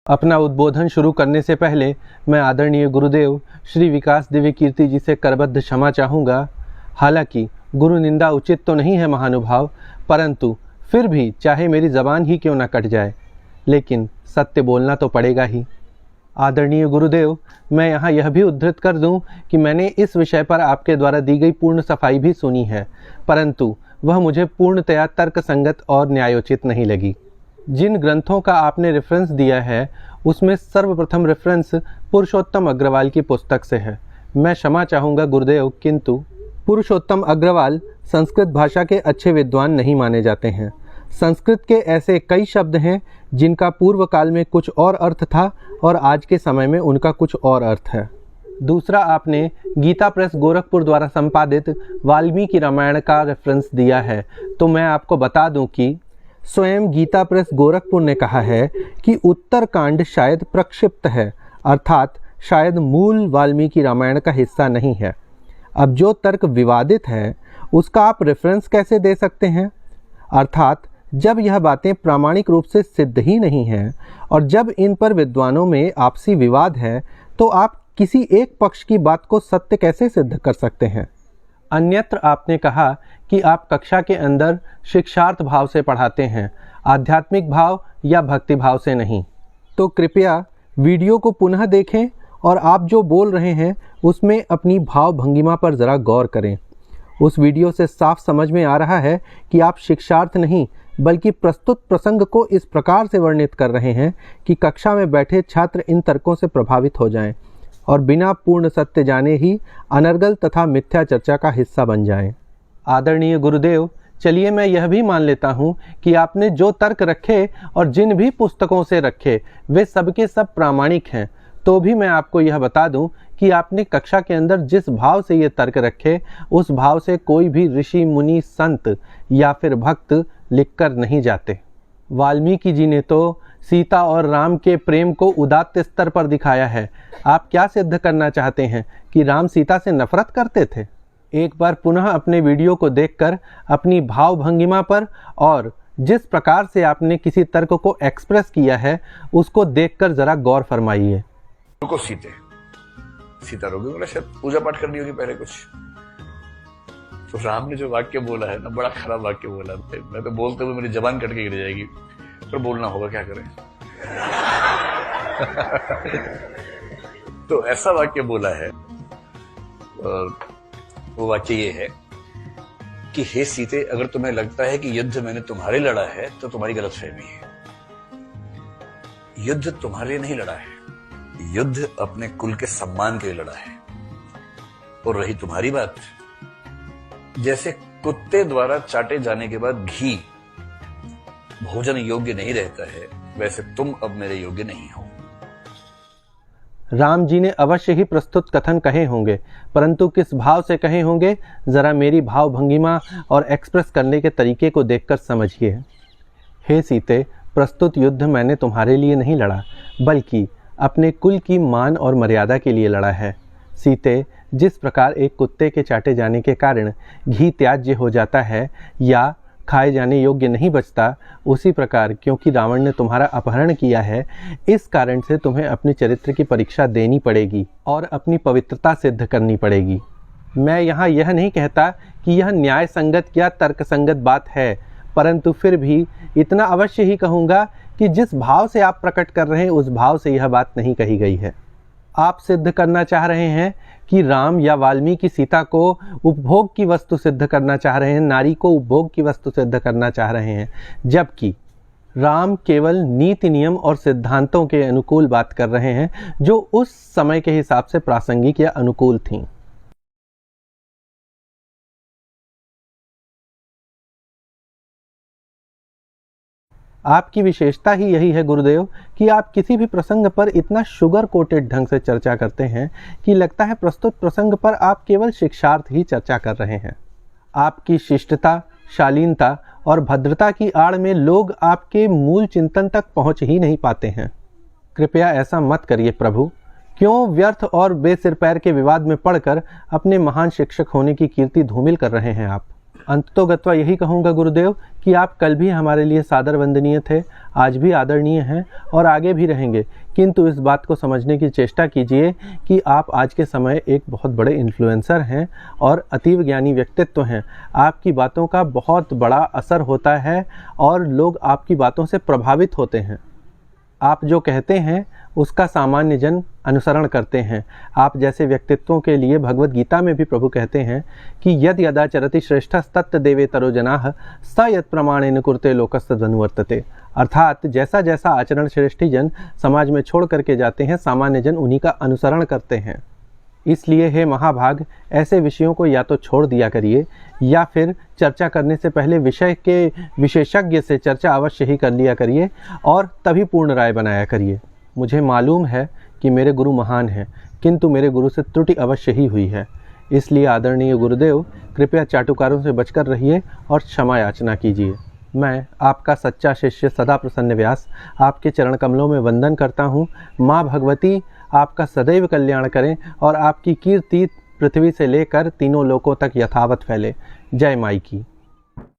अपना उद्बोधन शुरू करने से पहले मैं आदरणीय गुरुदेव श्री विकास दिव्य कीर्ति जी से करबद्ध क्षमा चाहूँगा। हालांकि गुरु निंदा उचित तो नहीं है महानुभाव, परंतु फिर भी चाहे मेरी ज़बान ही क्यों न कट जाए, लेकिन सत्य बोलना तो पड़ेगा ही। आदरणीय गुरुदेव, मैं यहाँ यह भी उद्धृत कर दूँ कि मैंने इस विषय पर आपके द्वारा दी गई पूर्ण सफाई भी सुनी है, परंतु वह मुझे पूर्णतया तर्क संगत और न्यायोचित नहीं लगी। जिन ग्रंथों का आपने रेफरेंस दिया है उसमें सर्वप्रथम रेफरेंस पुरुषोत्तम अग्रवाल की पुस्तक से है। मैं क्षमा चाहूँगा गुरुदेव, किंतु पुरुषोत्तम अग्रवाल संस्कृत भाषा के अच्छे विद्वान नहीं माने जाते हैं। संस्कृत के ऐसे कई शब्द हैं जिनका पूर्व काल में कुछ और अर्थ था और आज के समय में उनका कुछ और अर्थ है। दूसरा, आपने गीता प्रेस गोरखपुर द्वारा संपादित वाल्मीकि रामायण का रेफरेंस दिया है, तो मैं आपको बता दूं कि स्वयं गीता प्रेस गोरखपुर ने कहा है कि उत्तरकांड शायद प्रक्षिप्त है, अर्थात शायद मूल वाल्मीकि रामायण का हिस्सा नहीं है। अब जो तर्क विवादित है उसका आप रेफरेंस कैसे दे सकते हैं? अर्थात जब यह बातें प्रामाणिक रूप से सिद्ध ही नहीं हैं और जब इन पर विद्वानों में आपसी विवाद है, तो आप किसी एक पक्ष की बात को सत्य कैसे सिद्ध कर सकते हैं? अन्यत्र आपने कहा कि आप कक्षा के अंदर शिक्षार्थ भाव से पढ़ाते हैं, आध्यात्मिक भाव या भक्ति भाव से नहीं। तो कृपया वीडियो को पुनः देखें और आप जो बोल रहे हैं उसमें अपनी भाव भंगिमा पर ज़रा गौर करें। उस वीडियो से साफ समझ में आ रहा है कि आप शिक्षार्थ नहीं बल्कि प्रस्तुत प्रसंग को इस प्रकार से वर्णित कर रहे हैं कि कक्षा में बैठे छात्र इन तर्कों से प्रभावित हो जाएं और बिना पूर्ण सत्य जाने ही अनर्गल तथा मिथ्या चर्चा का हिस्सा बन जाएं। आदरणीय गुरुदेव, चलिए मैं यह भी मान लेता हूँ कि आपने जो तर्क रखे और जिन भी पुस्तकों से रखे वे सबके सब प्रामाणिक हैं, तो भी मैं आपको यह बता दूं कि आपने कक्षा के अंदर जिस भाव से ये तर्क रखे उस भाव से कोई भी ऋषि मुनि संत या फिर भक्त लिखकर नहीं जाते। वाल्मीकि जी ने तो सीता और राम के प्रेम को उदात्त स्तर पर दिखाया है। आप क्या सिद्ध करना चाहते हैं कि राम सीता से नफरत करते थे? एक बार पुनः अपने वीडियो को देखकर अपनी भाव भंगिमा पर और जिस प्रकार से आपने किसी तर्क को एक्सप्रेस किया है उसको देखकर जरा गौर फरमाइए। रुको, सीता रोगी बोला, शायद पूजा पाठ करनी होगी पहले कुछ। तो राम ने जो वाक्य बोला है ना, बड़ा खराब वाक्य बोला। मैं तो बोलते हुए मेरी जबान कट के गिर जाएगी, पर बोलना होगा, क्या करें। तो ऐसा वाक्य बोला है, वो वाक्य ये है कि हे सीते, अगर तुम्हें लगता है कि युद्ध मैंने तुम्हारे लड़ा है तो तुम्हारी गलतफहमी है। युद्ध तुम्हारे लिए नहीं लड़ा है, युद्ध अपने कुल के सम्मान के लिए लड़ा है। और रही तुम्हारी बात, जैसे कुत्ते द्वारा चाटे जाने के बाद घी भोजन योग्य नहीं रहता है, वैसे तुम अब मेरे योग्य नहीं हो। राम जी ने अवश्य ही प्रस्तुत कथन कहे होंगे, परंतु किस भाव से कहे होंगे जरा मेरी भाव भंगिमा और एक्सप्रेस करने के तरीके को देखकर समझिए। हे सीते, प्रस्तुत युद्ध मैंने तुम्हारे लिए नहीं लड़ा बल्कि अपने कुल की मान और मर्यादा के लिए लड़ा है। सीते, जिस प्रकार एक कुत्ते के चाटे जाने के कारण घी त्याज्य हो जाता है या खाए जाने योग्य नहीं बचता, उसी प्रकार क्योंकि रावण ने तुम्हारा अपहरण किया है, इस कारण से तुम्हें अपने चरित्र की परीक्षा देनी पड़ेगी और अपनी पवित्रता सिद्ध करनी पड़ेगी। मैं यहाँ यह नहीं कहता कि यह न्याय संगत या तर्क संगत बात है, परंतु फिर भी इतना अवश्य ही कहूँगा कि जिस भाव से आप प्रकट कर रहे हैं उस भाव से यह बात नहीं कही गई है। आप सिद्ध करना चाह रहे हैं कि राम या वाल्मीकि सीता को उपभोग की वस्तु सिद्ध करना चाह रहे हैं, नारी को उपभोग की वस्तु सिद्ध करना चाह रहे हैं, जबकि राम केवल नीति नियम और सिद्धांतों के अनुकूल बात कर रहे हैं जो उस समय के हिसाब से प्रासंगिक या अनुकूल थीं। आपकी विशेषता ही यही है गुरुदेव कि आप किसी भी प्रसंग पर इतना शुगर कोटेड ढंग से चर्चा करते हैं कि लगता है प्रस्तुत प्रसंग पर आप केवल शिक्षार्थ ही चर्चा कर रहे हैं। आपकी शिष्टता, शालीनता और भद्रता की आड़ में लोग आपके मूल चिंतन तक पहुंच ही नहीं पाते हैं। कृपया ऐसा मत करिए प्रभु। क्यों व्यर्थ और बेसिर पैर के विवाद में पड़कर अपने महान शिक्षक होने की कीर्ति धूमिल कर रहे हैं आप? अंततोगत्वा यही कहूँगा गुरुदेव कि आप कल भी हमारे लिए सादर वंदनीय थे, आज भी आदरणीय हैं और आगे भी रहेंगे। किंतु इस बात को समझने की चेष्टा कीजिए कि आप आज के समय एक बहुत बड़े इन्फ्लुएंसर हैं और अतीव ज्ञानी व्यक्तित्व हैं। आपकी बातों का बहुत बड़ा असर होता है और लोग आपकी बातों से प्रभावित होते हैं। आप जो कहते हैं उसका सामान्य जन अनुसरण करते हैं। आप जैसे व्यक्तित्वों के लिए भगवत गीता में भी प्रभु कहते हैं कि यद यदाचरति श्रेष्ठस्तत्त देवेतरो जनाः स यत् प्रमाणेन कुरुते लोकस्तदनुवर्तते। अर्थात जैसा जैसा आचरण श्रेष्ठी जन समाज में छोड़ करके जाते हैं, सामान्य जन उन्हीं का अनुसरण करते हैं। इसलिए हे महाभाग, ऐसे विषयों को या तो छोड़ दिया करिए या फिर चर्चा करने से पहले विषय के विशेषज्ञ से चर्चा अवश्य ही कर लिया करिए और तभी पूर्ण राय बनाया करिए। मुझे मालूम है कि मेरे गुरु महान हैं, किंतु मेरे गुरु से त्रुटि अवश्य ही हुई है। इसलिए आदरणीय गुरुदेव, कृपया चाटुकारों से बचकर रहिए और क्षमा याचना कीजिए। मैं आपका सच्चा शिष्य सदा प्रसन्न व्यास आपके चरण कमलों में वंदन करता हूँ। माँ भगवती आपका सदैव कल्याण करें और आपकी कीर्ति पृथ्वी से लेकर तीनों लोकों तक यथावत फैले। जय माई की।